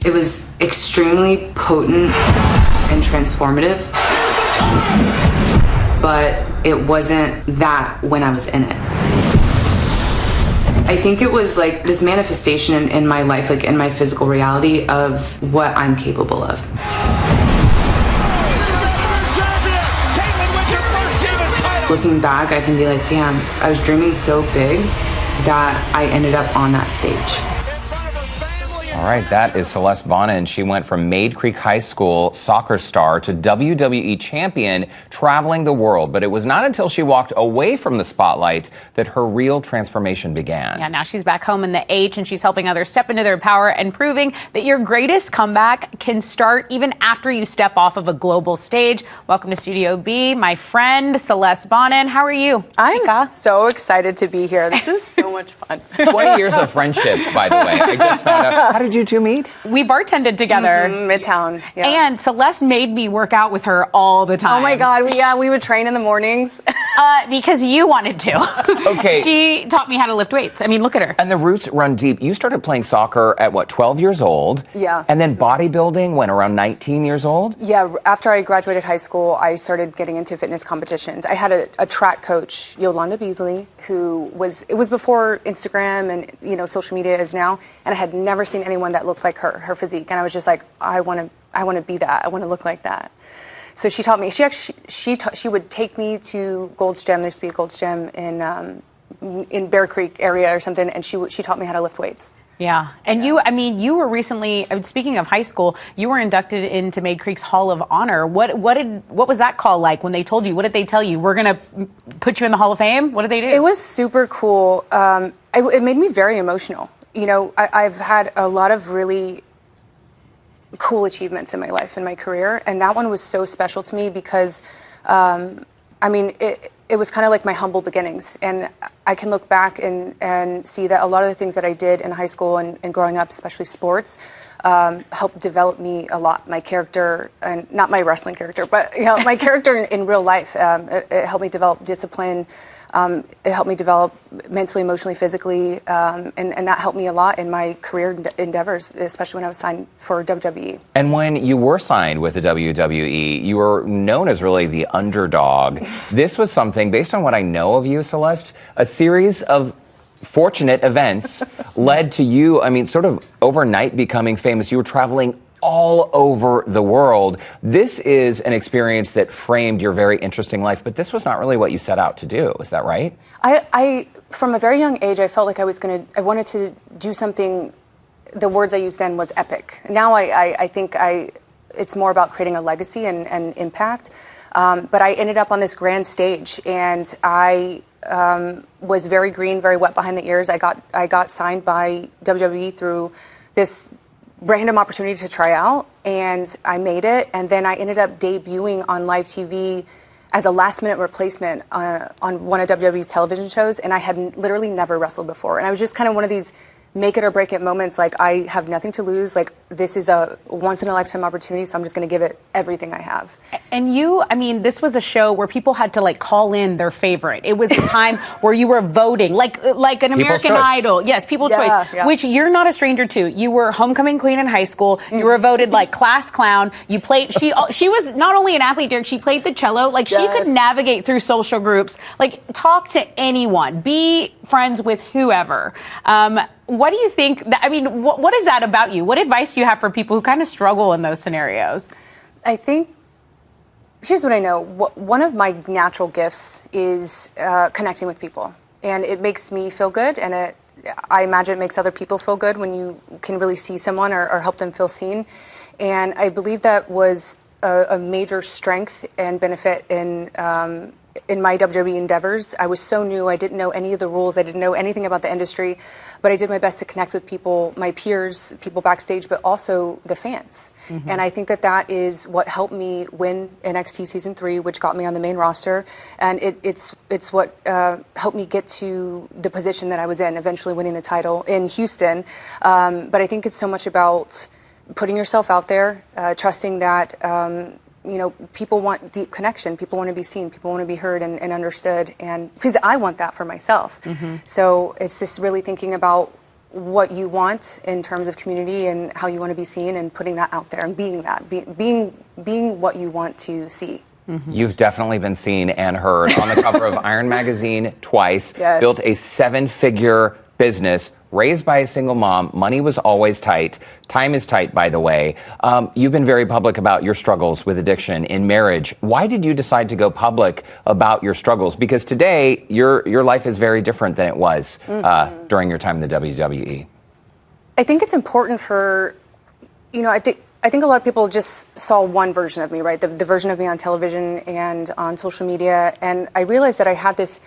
It was extremely potent and transformative, but it wasn't that when I was in it. I think it was like this manifestation in my life, like in my physical reality of what I'm capable of. Looking back, I can be like, damn, I was dreaming so big that I ended up on that stage. All right, that is Celeste Bonin. She went from Mayde Creek High School soccer star to WWE champion, traveling the world. But it was not until she walked away from the spotlight that her real transformation began. Yeah, now she's back home in the H, and she's helping others step into their power and proving that your greatest comeback can start even after you step off of a global stage. Welcome to Studio B, my friend Celeste Bonin. How are you? I'm so excited to be here. This is so much fun. 20 years of friendship, by the way. I just found out. How did you two meet? We bartended together. Midtown. Yeah. And Celeste made me work out with her all the time. Oh my God, we would train in the mornings. Because you wanted to. Okay. She taught me how to lift weights. I mean, look at her. And the roots run deep. You started playing soccer at, 12 years old? Yeah. And then bodybuilding when around 19 years old? Yeah, after I graduated high school, I started getting into fitness competitions. I had a track coach, Yolanda Beasley, it was before Instagram and, social media is now, and I had never seen anyone that looked like her physique. And I was just like, I want to be that. I want to look like that. So she taught me. She would take me to Gold's Gym. There used to be a Gold's Gym in Bear Creek area or something, and she taught me how to lift weights. Yeah. And you were recently, speaking of high school, you were inducted into Mayde Creek's Hall of Honor. What was that call like when they told you? What did they tell you? We're going to put you in the Hall of Fame? What did they do? It was super cool. It made me very emotional. I've had a lot of really cool achievements in my life, in my career, and that one was so special to me because, it was kind of like my humble beginnings, and I can look back and see that a lot of the things that I did in high school and growing up, especially sports, helped develop me a lot. My character, and not my wrestling character, but my character in real life. It helped me develop discipline. It helped me develop mentally, emotionally, physically, and that helped me a lot in my career endeavors, especially when I was signed for WWE. And when you were signed with the WWE, you were known as really the underdog. This was something, based on what I know of you, Celeste, a series of fortunate events led to you, sort of overnight becoming famous. You were traveling all over the world. This is an experience that framed your very interesting life, but this was not really what you set out to do. Is that right? I from a very young age, I felt like I wanted to do something. The words I used then was epic. Now I think it's more about creating a legacy and impact. But I ended up on this grand stage, and I was very green, very wet behind the ears. I got signed by WWE through this random opportunity to try out, and I made it, and then I ended up debuting on live TV as a last-minute replacement on one of WWE's television shows, and I had literally never wrestled before, and I was just kind of one of these make it or break it moments. Like, I have nothing to lose. Like, this is a once-in-a-lifetime opportunity, so I'm just going to give it everything I have. And this was a show where people had to, call in their favorite. It was a time where you were voting, like an American Idol. Yes, People's Choice, yeah. Which you're not a stranger to. You were homecoming queen in high school. You were voted, class clown. You played, she was not only an athlete, Derek, she played the cello. She could navigate through social groups, talk to anyone, be friends with whoever. What do you think? What is that about you? What advice do you have for people who kind of struggle in those scenarios? I think, here's what I know. One of my natural gifts is connecting with people. And it makes me feel good. And I imagine it makes other people feel good when you can really see someone or help them feel seen. And I believe that was a major strength and benefit in my WWE endeavors. I was so new. I didn't know any of the rules. I didn't know anything about the industry, but I did my best to connect with people, my peers, people backstage, but also the fans. Mm-hmm. And I think that is what helped me win NXT Season 3, which got me on the main roster. And it's what helped me get to the position that I was in, eventually winning the title in Houston. But I think it's so much about putting yourself out there, trusting that people want deep connection. People want to be seen. People want to be heard and understood. And because I want that for myself. Mm-hmm. So it's just really thinking about what you want in terms of community and how you want to be seen, and putting that out there and being that, being what you want to see. Mm-hmm. You've definitely been seen and heard on the cover of Iron Magazine twice, yes. Built a 7-figure business, raised by a single mom. Money was always tight. Time is tight, by the way. You've been very public about your struggles with addiction in marriage. Why did you decide to go public about your struggles? Because today, your life is very different than it was during your time in the WWE. I think it's important for, I think a lot of people just saw one version of me, right? The version of me on television and on social media. And I realized that I had this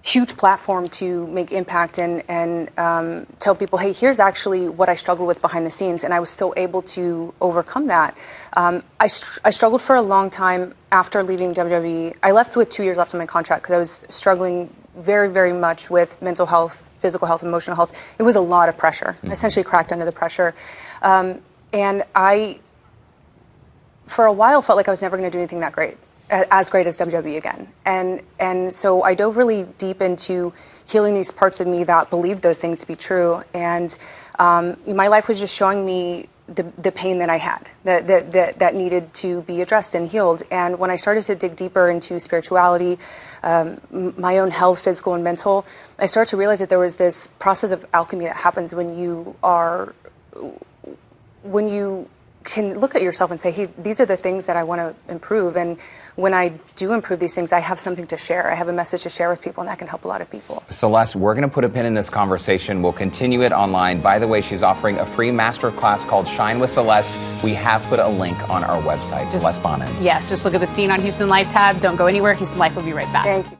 huge platform to make impact and tell people, hey, here's actually what I struggled with behind the scenes. And I was still able to overcome that. I struggled for a long time after leaving WWE. I left with 2 years left on my contract because I was struggling very, very much with mental health, physical health, emotional health. It was a lot of pressure. I essentially cracked under the pressure. And I, for a while, felt like I was never going to do anything that great, as great as WWE again. And so I dove really deep into healing these parts of me that believed those things to be true. And my life was just showing me the pain that I had, that needed to be addressed and healed. And when I started to dig deeper into spirituality, my own health, physical and mental, I started to realize that there was this process of alchemy that happens when you can look at yourself and say, hey, these are the things that I want to improve. And when I do improve these things, I have something to share. I have a message to share with people, and that can help a lot of people. Celeste, we're going to put a pin in this conversation. We'll continue it online. By the way, she's offering a free masterclass called Shine with Celeste. We have put a link on our website, Celeste Bonin. Yes, just look at the Scene on Houston Life tab. Don't go anywhere. Houston Life will be right back. Thank you.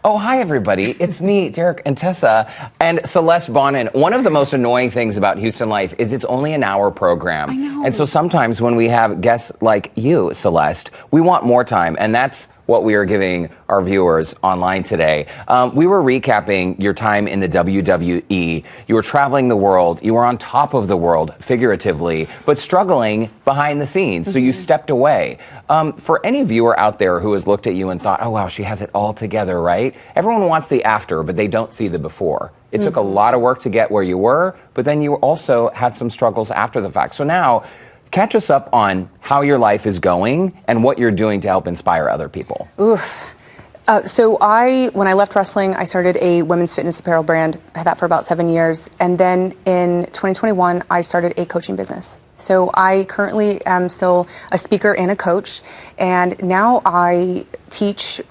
Oh, hi, everybody. It's me, Derek and Tessa, and Celeste Bonin. One of the most annoying things about Houston Life is it's only an hour program. I know. And so sometimes when we have guests like you, Celeste, we want more time, and that's what we are giving our viewers online today. We were recapping your time in the WWE. You were traveling the world. You were on top of the world, figuratively, but struggling behind the scenes. So you stepped away. For any viewer out there who has looked at you and thought, oh, wow, she has it all together, right? Everyone wants the after, but they don't see the before. It took a lot of work to get where you were, but then you also had some struggles after the fact. So now, catch us up on how your life is going and what you're doing to help inspire other people. Oof. So when I left wrestling, I started a women's fitness apparel brand. I had that for about 7 years. And then in 2021, I started a coaching business. So I currently am still a speaker and a coach. And now I teach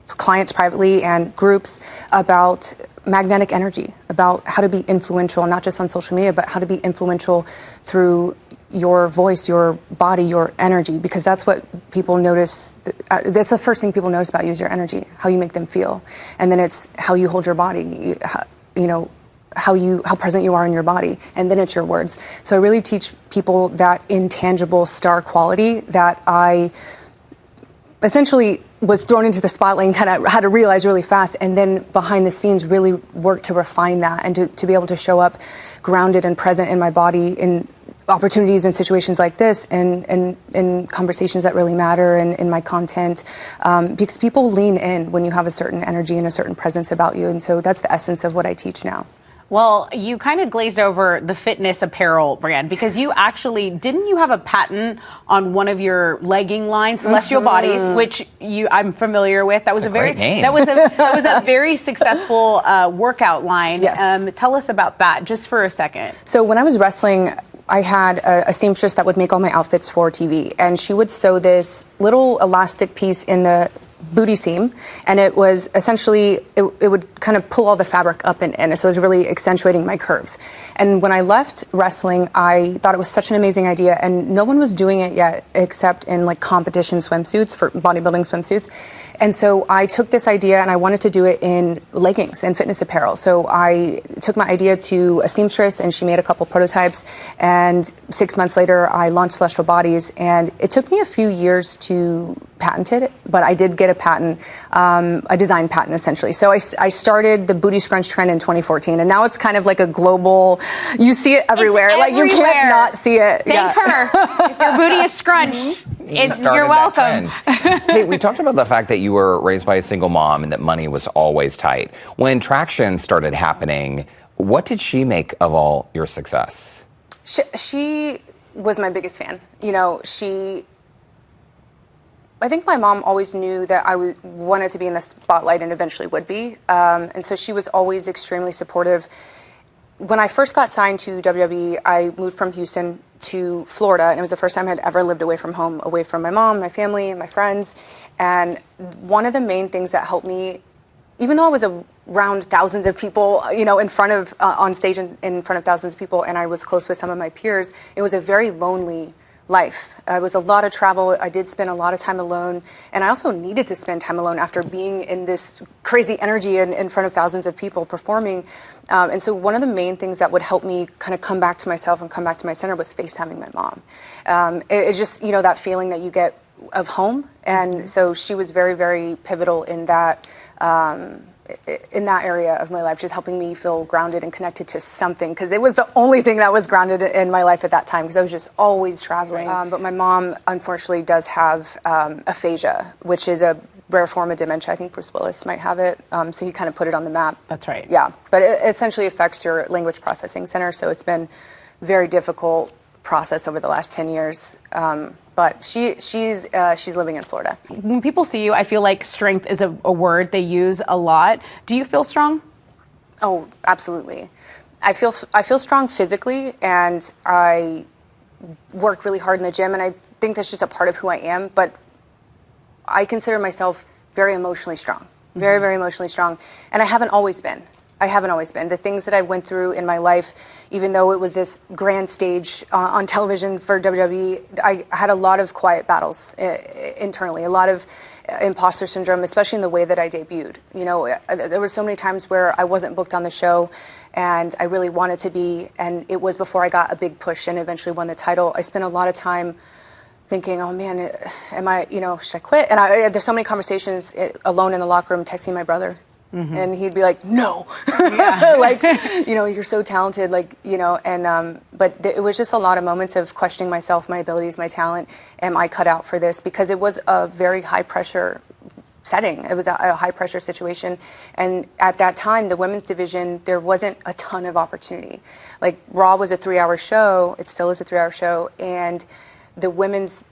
clients privately and groups about magnetic energy, about how to be influential, not just on social media, but how to be influential through your voice, your body, your energy, because that's what people notice. That's the first thing people notice about you is your energy, how you make them feel. And then it's how you hold your body, how present you are in your body. And then it's your words. So I really teach people that intangible star quality that I essentially was thrown into the spotlight and kind of had to realize really fast, and then behind the scenes really work to refine that and to be able to show up grounded and present in my body in opportunities and situations like this, and in conversations that really matter, and in my content, because people lean in when you have a certain energy and a certain presence about you. And so that's the essence of what I teach now. Well, you kind of glazed over the fitness apparel brand because you actually, didn't you have a patent on one of your legging lines, Celestial Bodies, which I'm familiar with. That was a very great name. That was a very successful workout line. Yes. Tell us about that just for a second. So when I was wrestling, I had a seamstress that would make all my outfits for TV, and she would sew this little elastic piece in the booty seam, and it was essentially, it would kind of pull all the fabric up and in, so it was really accentuating my curves. And when I left wrestling, I thought it was such an amazing idea, and no one was doing it yet except in like competition swimsuits, for bodybuilding swimsuits. And so I took this idea and I wanted to do it in leggings and fitness apparel. So I took my idea to a seamstress, and she made a couple prototypes, and 6 months later I launched Celestial Bodies, and it took me a few years to patent it, but I did get a patent, a design patent essentially. So I started the booty scrunch trend in 2014, and now it's kind of like a global, you see it everywhere. Like you can't not see it. Thank her. If your booty is scrunched, you're welcome. Hey, we talked about the fact that you were raised by a single mom and that money was always tight. When traction started happening, What did she make of all your success? She was my biggest fan. You know, I think my mom always knew that I wanted to be in the spotlight and eventually would be. And so she was always extremely supportive. When I first got signed to WWE, I moved from Houston to Florida, and it was the first time I had ever lived away from home, away from my mom, my family, my friends. And one of the main things that helped me, even though I was around thousands of people, you know, in front of, on stage in front of thousands of people, and I was close with some of my peers, it was a very lonely life. It was a lot of travel. I did spend a lot of time alone, and I also needed to spend time alone after being in this crazy energy in front of thousands of people performing. And so one of the main things that would help me kind of come back to myself and come back to my center was FaceTiming my mom. It's just, you know, that feeling that you get of home. And so she was very, very pivotal in that area of my life, just helping me feel grounded and connected to something, because it was the only thing that was grounded in my life at that time, because I was just always traveling. But my mom, unfortunately, does have aphasia, which is a rare form of dementia. I think Bruce Willis might have it, so he kind of put it on the map. That's right. Yeah, but it essentially affects your language processing center, so it's been very difficult process over the last 10 years. But she's living in Florida. When people see you, I feel like strength is a word they use a lot. Do you feel strong? Oh, absolutely. I feel strong physically, and I work really hard in the gym, and I think that's just a part of who I am. But I consider myself very emotionally strong, very, very emotionally strong, and I haven't always been. The things that I went through in my life, even though it was this grand stage on television for WWE, I had a lot of quiet battles internally, a lot of imposter syndrome, especially in the way that I debuted. You know, there were so many times where I wasn't booked on the show, and I really wanted to be, and it was before I got a big push and eventually won the title. I spent a lot of time thinking, oh man, am I, you know, should I quit? And there's so many conversations alone in the locker room, texting my brother. And he'd be like, no, like, you know, you're so talented, like, you know, and, but it was just a lot of moments of questioning myself, my abilities, my talent. Am I cut out for this? Because it was a very high pressure setting. It was a high pressure situation. And at that time, the women's division, there wasn't a ton of opportunity. Like, Raw was a 3-hour show. It still is a 3-hour show. And the women's,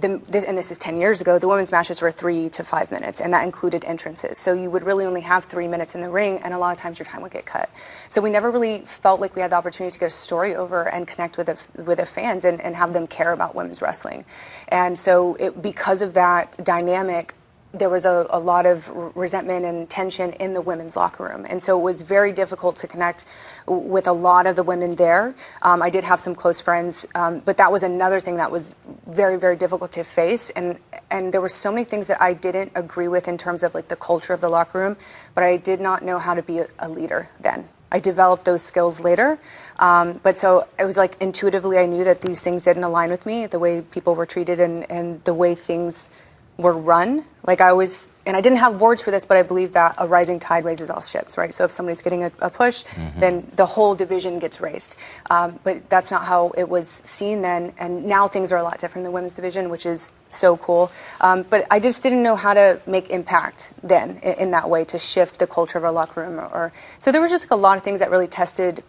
and this is 10 years ago, the women's matches were 3 to 5 minutes, and that included entrances. So you would really only have 3 minutes in the ring, and a lot of times your time would get cut. So we never really felt like we had the opportunity to get a story over and connect with the fans and have them care about women's wrestling. And so because of that dynamic, there was a lot of resentment and tension in the women's locker room. And so it was very difficult to connect with a lot of the women there. I did have some close friends, but that was another thing that was very, very difficult to face. And there were so many things that I didn't agree with in terms of like the culture of the locker room, but I did not know how to be a leader then. I developed those skills later. But so it was like intuitively I knew that these things didn't align with me, the way people were treated and the way things were run. Like I always, and I didn't have words for this, but I believe that a rising tide raises all ships, right? So if somebody's getting a push, then the whole division gets raised. But that's not how it was seen then. And now things are a lot different in the women's division, which is so cool. But I just didn't know how to make impact then in that way, to shift the culture of our locker room. So there was just like a lot of things that really tested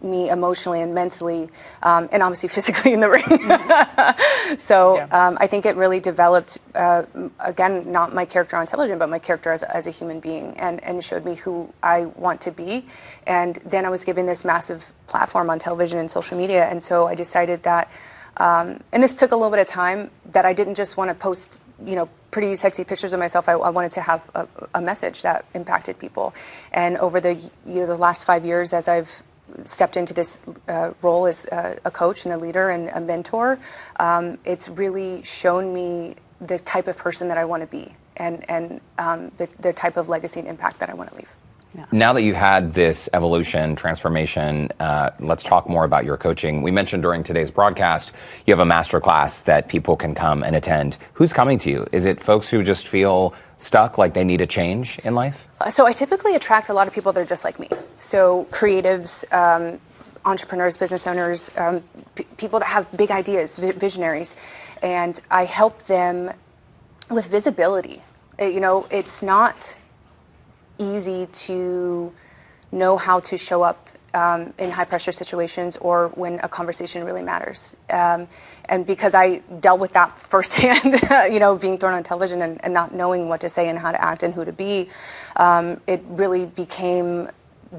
me emotionally and mentally, and obviously physically in the ring. So I think it really developed, again, not my character on television, but my character as a human being, and showed me who I want to be. And then I was given this massive platform on television and social media, and so I decided that, and this took a little bit of time, that I didn't just want to post, you know, pretty sexy pictures of myself. I wanted to have a message that impacted people. And over the last 5 years, as I've stepped into this role as a coach and a leader and a mentor, it's really shown me the type of person that I want to be, and the type of legacy and impact that I want to leave. Yeah. Now that you had this evolution, transformation, let's talk more about your coaching. We mentioned during today's broadcast, you have a masterclass that people can come and attend. Who's coming to you? Is it folks who just feel stuck, like they need a change in life? So I typically attract a lot of people that are just like me. So creatives, entrepreneurs, business owners, people that have big ideas, visionaries, and I help them with visibility. You know, it's not easy to know how to show up in high pressure situations or when a conversation really matters. And because I dealt with that firsthand, being thrown on television and not knowing what to say and how to act and who to be, it really became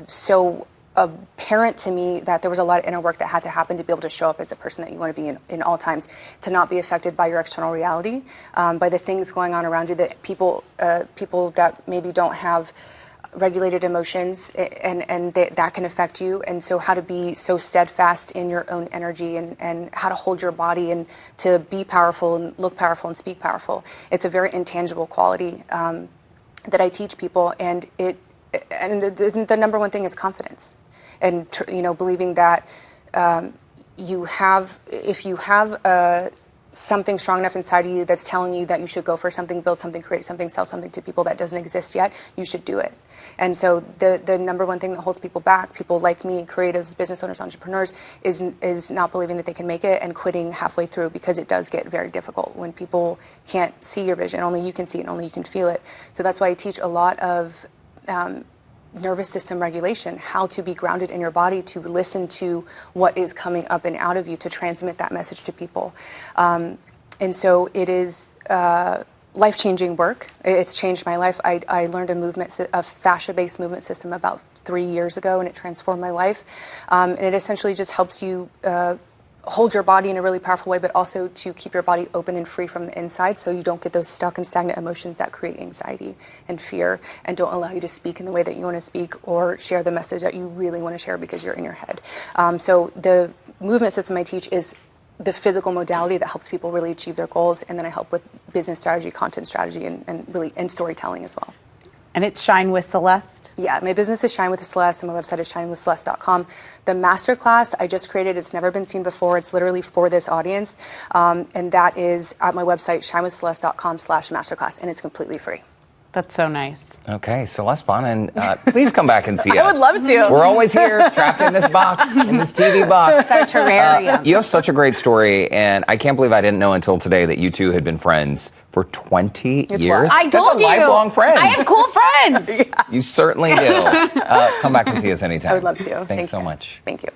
so apparent to me that there was a lot of inner work that had to happen to be able to show up as the person that you want to be in all times, to not be affected by your external reality, by the things going on around you, that people that maybe don't have regulated emotions, and that can affect you. And so how to be so steadfast in your own energy, and how to hold your body and to be powerful and look powerful and speak powerful. It's a very intangible quality that I teach people, and the number one thing is confidence. And believing that if you have something strong enough inside of you that's telling you that you should go for something, build something, create something, sell something to people that doesn't exist yet, you should do it. And so the number one thing that holds people back, people like me, creatives, business owners, entrepreneurs, is not believing that they can make it and quitting halfway through, because it does get very difficult when people can't see your vision. Only you can see it, and only you can feel it. So that's why I teach a lot of nervous system regulation, how to be grounded in your body, to listen to what is coming up and out of you, to transmit that message to people. And so it is life-changing work. It's changed my life. I learned a fascia-based movement system about 3 years ago, and it transformed my life. And it essentially just helps you hold your body in a really powerful way, but also to keep your body open and free from the inside, so you don't get those stuck and stagnant emotions that create anxiety and fear and don't allow you to speak in the way that you want to speak or share the message that you really want to share because you're in your head. So the movement system I teach is the physical modality that helps people really achieve their goals, and then I help with business strategy, content strategy, and storytelling as well. And it's Shine with Celeste? Yeah, my business is Shine with Celeste, and my website is shinewithceleste.com. The masterclass I just created, it's never been seen before. It's literally for this audience. And that is at my website, shinewithceleste.com/masterclass, and it's completely free. That's so nice. Okay, Celeste Bonin, please come back and see us. I would love to. We're always here, trapped in this box, in this TV box. Our terrarium. You have such a great story, and I can't believe I didn't know until today that you two had been friends for 20 years. I told That's a lifelong friend. I have cool friends. You certainly do. Come back and see us anytime. I would love to. Thanks so guys. much. Thank you.